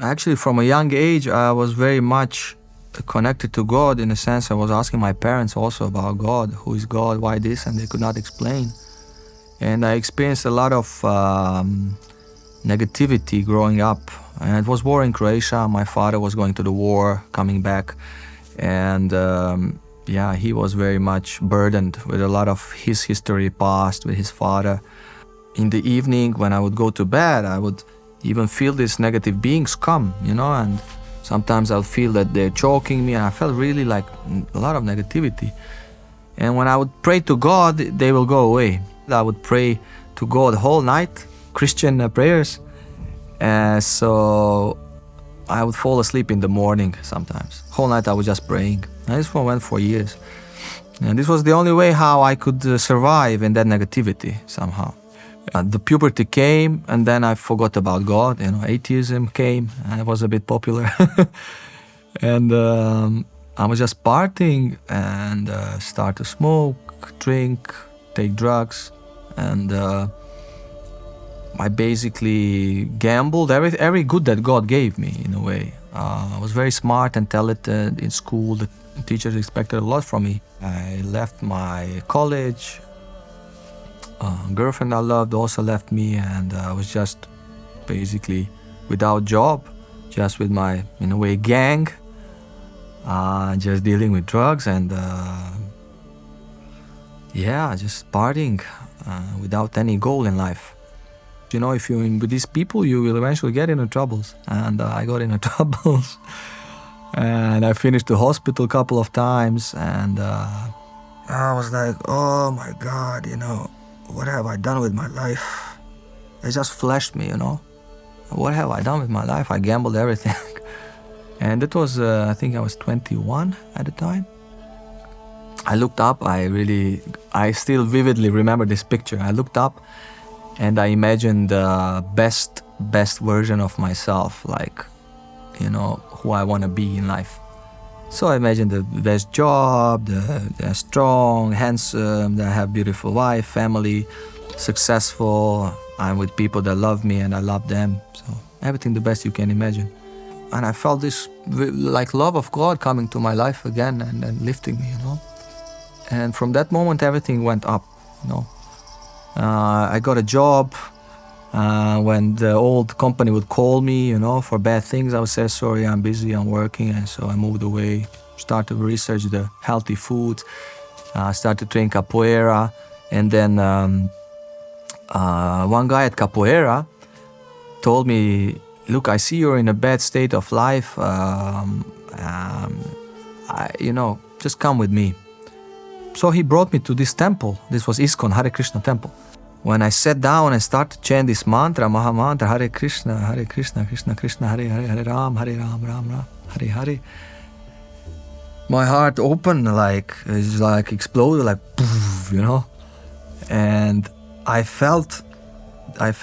Actually, from a young age, I was very much connected to God. In a sense, I was asking my parents also about God. Who is God? Why this? And they could not explain. And I experienced a lot of negativity growing up. And it was war in Croatia. My father was going to the war, coming back. And he was very much burdened with a lot of his history past with his father. In the evening, when I would go to bed, I would even feel these negative beings come, and sometimes I'll feel that they're choking me, and I felt really like a lot of negativity. And when I would pray to God, they will go away. I would pray to God the whole night, Christian prayers. So I would fall asleep in the morning sometimes. Whole night I was just praying. And this went for years. And this was the only way how I could survive in that negativity somehow. The puberty came, and then I forgot about God. Atheism came, and it was a bit popular. And I was just partying and start to smoke, drink, take drugs. And I basically gambled every good that God gave me, in a way. I was very smart and talented in school. The teachers expected a lot from me. I left my college. Girlfriend I loved also left me, and I was just basically without job, just with my, in a way, gang, just dealing with drugs and just partying without any goal in life. If you're with these people, you will eventually get into troubles, and I got into troubles. And I finished the hospital a couple of times, and I was like, oh my God, what have I done with my life? It just flashed me, What have I done with my life? I gambled everything. And it was, I think I was 21 at the time. I looked up, I still vividly remember this picture. I looked up and I imagined the best version of myself, like, who I want to be in life. So I imagined the best job, they're strong, handsome, they have beautiful wife, family, successful. I'm with people that love me and I love them. So everything the best you can imagine. And I felt this like love of God coming to my life again and lifting me, And from that moment, everything went up, I got a job. When the old company would call me, for bad things, I would say, sorry, I'm busy, I'm working. And so I moved away, started to research the healthy food, started to train capoeira. And then one guy at capoeira told me, look, I see you're in a bad state of life. Just come with me. So he brought me to this temple. This was ISKCON, Hare Krishna temple. When I sat down and started to chant this mantra, Maha Mantra, Hare Krishna, Krishna Krishna, Hare Hare, Hare Ram, Ram Ram, Hare Hare. My heart opened, it's like exploded, like poof, And I felt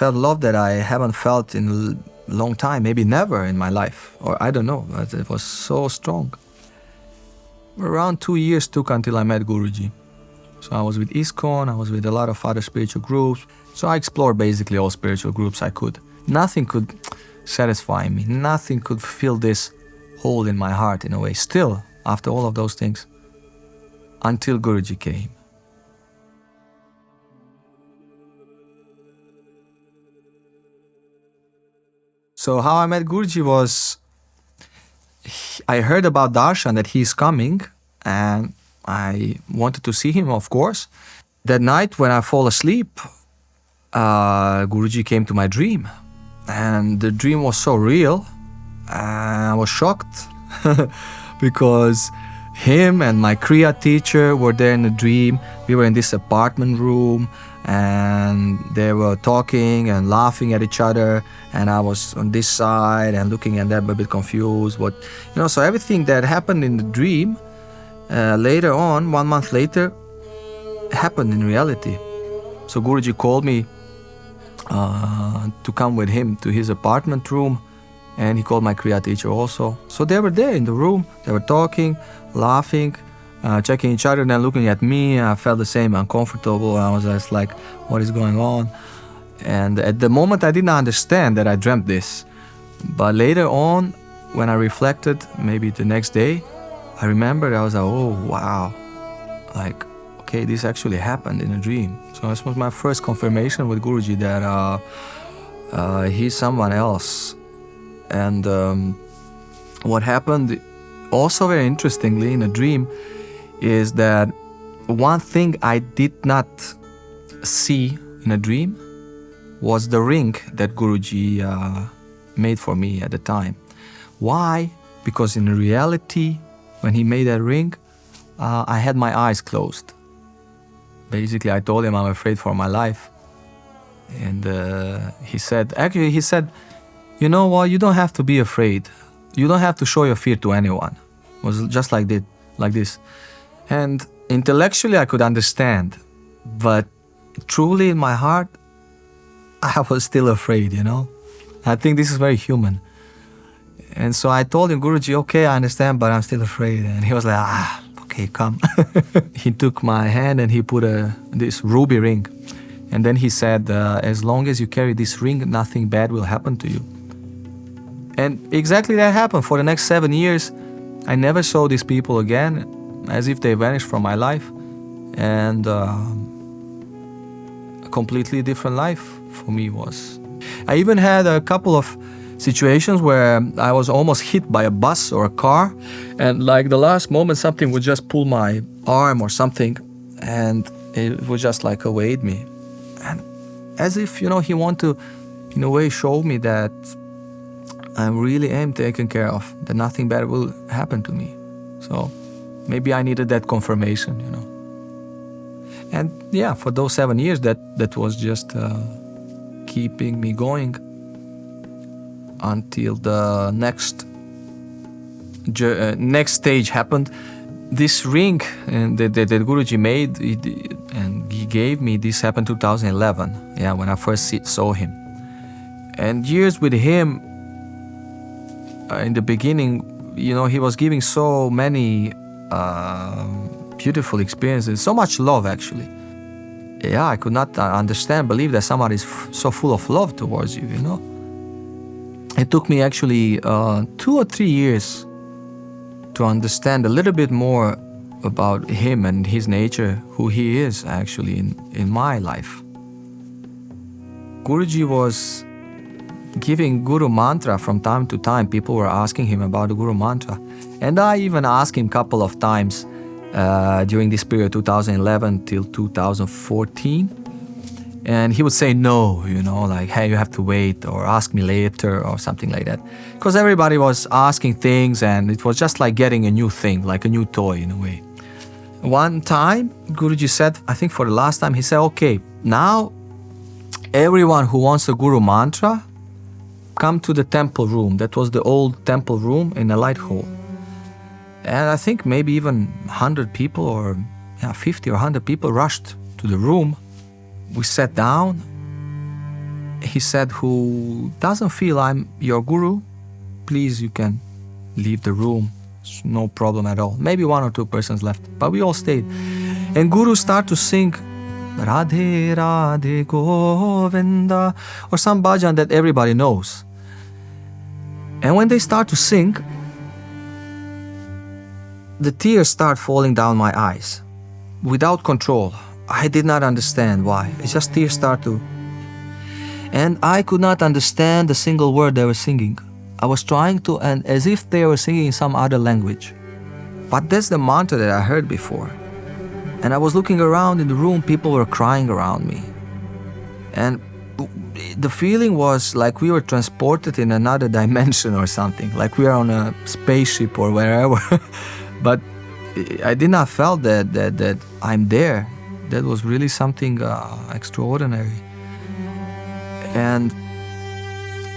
love that I haven't felt in a long time, maybe never in my life, or I don't know, but it was so strong. Around 2 years took until I met Guruji. So I was with ISKCON, I was with a lot of other spiritual groups. So I explored basically all spiritual groups I could. Nothing could satisfy me. Nothing could fill this hole in my heart in a way. Still, after all of those things, until Guruji came. So how I met Guruji was, I heard about Darshan, that he's coming, and I wanted to see him, of course. That night when I fall asleep, Guruji came to my dream. And the dream was so real, I was shocked because him and my Kriya teacher were there in the dream. We were in this apartment room and they were talking and laughing at each other, and I was on this side and looking at them a bit confused. So everything that happened in the dream later on, 1 month later, happened in reality. So Guruji called me to come with him to his apartment room, and he called my Kriya teacher also. So they were there in the room, they were talking, laughing, checking each other, and then looking at me. I felt the same, uncomfortable. I was just like, what is going on? And at the moment I didn't understand that I dreamt this. But later on, when I reflected, maybe the next day, I remembered, I was like, oh, wow. Like, okay, this actually happened in a dream. So this was my first confirmation with Guruji that he's someone else. And what happened, also very interestingly in a dream, is that one thing I did not see in a dream was the ring that Guruji made for me at the time. Why? Because in reality, when he made that ring, I had my eyes closed. Basically, I told him I'm afraid for my life. And he said, you know what, you don't have to be afraid. You don't have to show your fear to anyone. It was just like this. And intellectually, I could understand. But truly in my heart, I was still afraid, you know. I think this is very human. And so I told him, Guruji, okay, I understand, but I'm still afraid. And he was like, okay, come. He took my hand and he put this ruby ring. And then he said, as long as you carry this ring, nothing bad will happen to you. And exactly that happened. For the next 7 years, I never saw these people again, as if they vanished from my life. And a completely different life for me was. I even had a couple of situations where I was almost hit by a bus or a car, and like the last moment something would just pull my arm or something, and it would just like evade me. And as if, you know, he wanted to, in a way, show me that I really am taken care of, that nothing bad will happen to me. So maybe I needed that confirmation, you know. And yeah, for those 7 years, that was just keeping me going until the next stage happened. This ring that Guruji made, and he gave me, this happened 2011, yeah, when I first saw him. And years with him, in the beginning, you know, he was giving so many beautiful experiences, so much love actually. Yeah, I could not believe that somebody is so full of love towards you, you know. It took me actually 2 or 3 years to understand a little bit more about him and his nature, who he is actually in my life. Guruji was giving Guru Mantra from time to time. People were asking him about the Guru Mantra. And I even asked him a couple of times during this period, 2011 till 2014. And he would say no, you know, like, hey, you have to wait, or ask me later, or something like that. Because everybody was asking things, and it was just like getting a new thing, like a new toy in a way. One time, Guruji said, I think for the last time, he said, okay, now everyone who wants a Guru Mantra, come to the temple room. That was the old temple room in a light hall. And I think maybe even 100 people, or 50 or 100 people rushed to the room. We sat down. He said, who doesn't feel I'm your guru, please, you can leave the room. It's no problem at all. Maybe 1 or 2 persons left, but we all stayed. And Guru started to sing Radhe Radhe Govinda, or some bhajan that everybody knows. And when they start to sing, the tears start falling down my eyes without control. I did not understand why. It's just tears start to. And I could not understand a single word they were singing. I was trying to, and as if they were singing in some other language. But that's the mantra that I heard before. And I was looking around in the room, people were crying around me. And the feeling was like we were transported in another dimension or something, like we are on a spaceship or wherever. But I did not feel that I'm there. That was really something extraordinary. And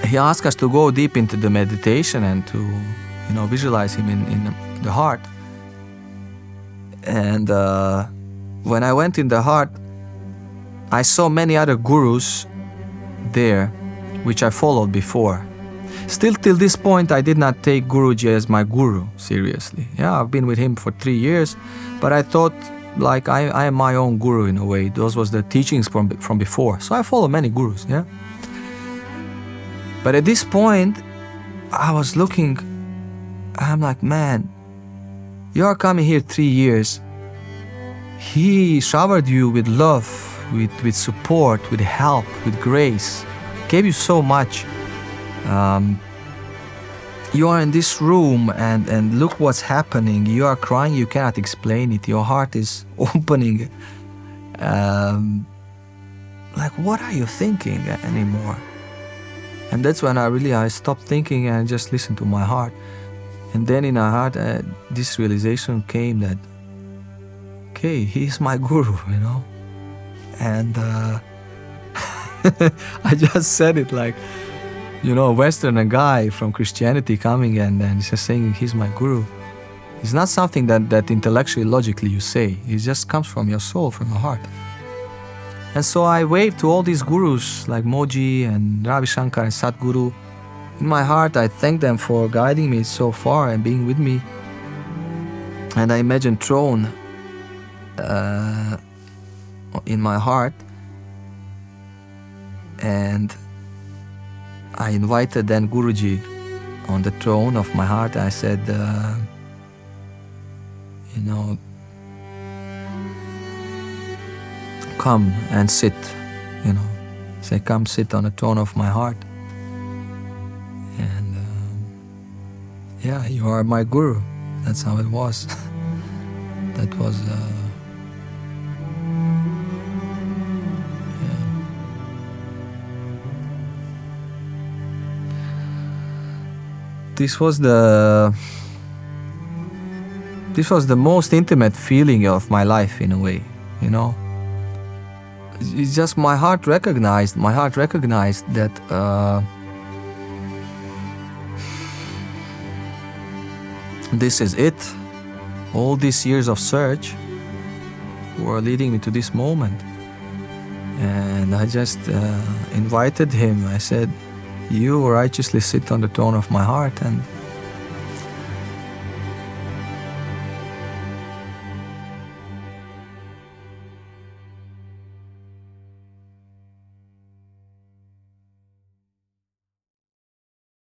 he asked us to go deep into the meditation and to, you know, visualize him in the heart. And when I went in the heart, I saw many other gurus there, which I followed before. Still, till this point, I did not take Guruji as my guru seriously. Yeah, I've been with him for 3 years, but I thought like I am my own guru in a way. Those was the teachings from before. So I follow many gurus, yeah. But at this point, I was looking, I'm like, man, you are coming here 3 years. He showered you with love, with support, with help, with grace, gave you so much. You are in this room and look what's happening. You are crying, you cannot explain it. Your heart is opening. Like, what are you thinking anymore? And that's when I stopped thinking and just listened to my heart. And then in my heart, this realization came that, okay, he's my guru, you know? And I just said it like, you know, a Westerner guy from Christianity coming and just saying he's my guru. It's not something that intellectually, logically you say. It just comes from your soul, from your heart. And so I waved to all these gurus like Moji and Ravi Shankar and Sadhguru. In my heart, I thank them for guiding me so far and being with me. And I imagined throne in my heart. And I invited then Guruji on the throne of my heart. I said, you know, come and sit, you know. Say, come sit on the throne of my heart. And yeah, you are my guru. That's how it was. That was, This was the most intimate feeling of my life in a way, you know. It's just my heart recognized that this is it. All these years of search were leading me to this moment. And I just invited him. I said, you righteously sit on the throne of my heart, and